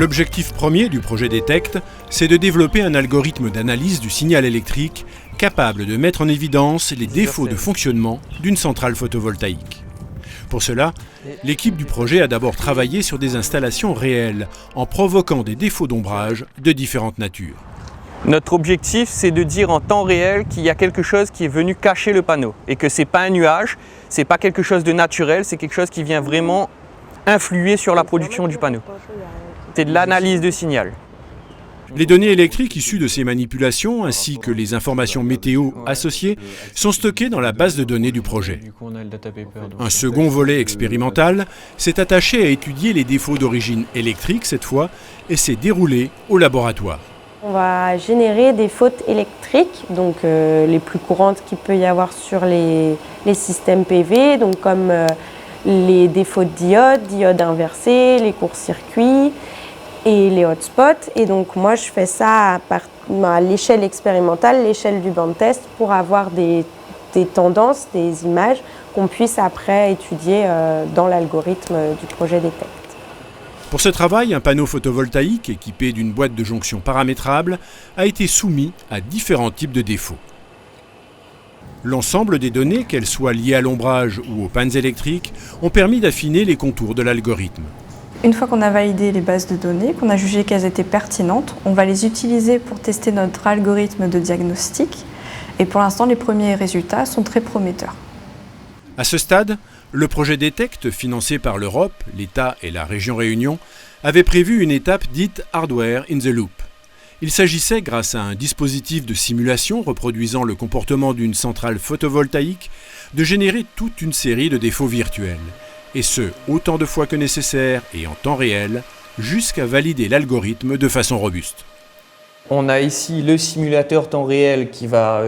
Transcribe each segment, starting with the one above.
L'objectif premier du projet DETECT, c'est de développer un algorithme d'analyse du signal électrique capable de mettre en évidence les défauts de fonctionnement d'une centrale photovoltaïque. Pour cela, l'équipe du projet a d'abord travaillé sur des installations réelles, en provoquant des défauts d'ombrage de différentes natures. Notre objectif, c'est de dire en temps réel qu'il y a quelque chose qui est venu cacher le panneau et que ce n'est pas un nuage, ce n'est pas quelque chose de naturel, c'est quelque chose qui vient vraiment influer sur la production du panneau. C'est de l'analyse de signal. Les données électriques issues de ces manipulations, ainsi que les informations météo associées, sont stockées dans la base de données du projet. Un second volet expérimental s'est attaché à étudier les défauts d'origine électrique cette fois et s'est déroulé au laboratoire. On va générer des fautes électriques, donc les plus courantes qu'il peut y avoir sur les systèmes PV, donc comme les défauts de diodes inversées, les courts-circuits et les hotspots. Et donc moi je fais ça à l'échelle expérimentale, l'échelle du banc de test, pour avoir des tendances, des images qu'on puisse après étudier dans l'algorithme du projet DETECT. Pour ce travail, un panneau photovoltaïque équipé d'une boîte de jonction paramétrable a été soumis à différents types de défauts. L'ensemble des données, qu'elles soient liées à l'ombrage ou aux pannes électriques, ont permis d'affiner les contours de l'algorithme. Une fois qu'on a validé les bases de données, qu'on a jugé qu'elles étaient pertinentes, on va les utiliser pour tester notre algorithme de diagnostic. Et pour l'instant, les premiers résultats sont très prometteurs. À ce stade, le projet DETECT, financé par l'Europe, l'État et la région Réunion, avait prévu une étape dite « Hardware in the Loop ». Il s'agissait, grâce à un dispositif de simulation reproduisant le comportement d'une centrale photovoltaïque, de générer toute une série de défauts virtuels, et ce, autant de fois que nécessaire et en temps réel, jusqu'à valider l'algorithme de façon robuste. On a ici le simulateur temps réel qui va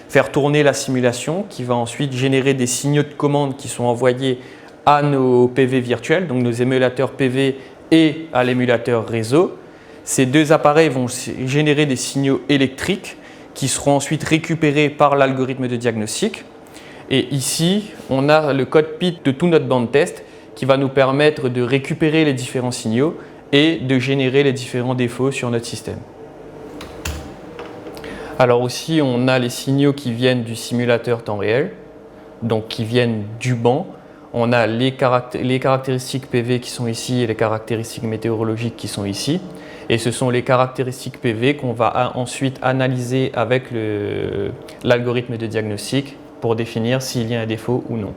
faire tourner la simulation, qui va ensuite générer des signaux de commande qui sont envoyés à nos PV virtuels, donc nos émulateurs PV et à l'émulateur réseau. Ces deux appareils vont générer des signaux électriques qui seront ensuite récupérés par l'algorithme de diagnostic. Et ici, on a le cockpit de tout notre banc de test qui va nous permettre de récupérer les différents signaux et de générer les différents défauts sur notre système. Alors aussi, on a les signaux qui viennent du simulateur temps réel, donc qui viennent du banc. On a les caractéristiques PV qui sont ici et les caractéristiques météorologiques qui sont ici. Et ce sont les caractéristiques PV qu'on va ensuite analyser avec l'algorithme de diagnostic pour définir s'il y a un défaut ou non.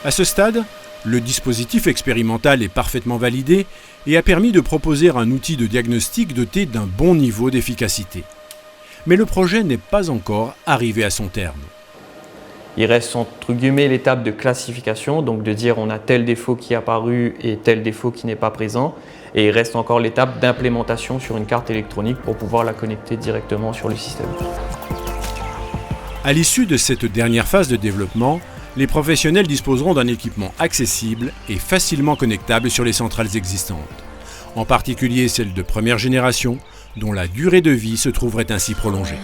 À ce stade, le dispositif expérimental est parfaitement validé et a permis de proposer un outil de diagnostic doté d'un bon niveau d'efficacité. Mais le projet n'est pas encore arrivé à son terme. Il reste entre guillemets l'étape de classification, donc de dire on a tel défaut qui est apparu et tel défaut qui n'est pas présent. Et il reste encore l'étape d'implémentation sur une carte électronique pour pouvoir la connecter directement sur le système. À l'issue de cette dernière phase de développement, les professionnels disposeront d'un équipement accessible et facilement connectable sur les centrales existantes, en particulier celles de première génération, dont la durée de vie se trouverait ainsi prolongée.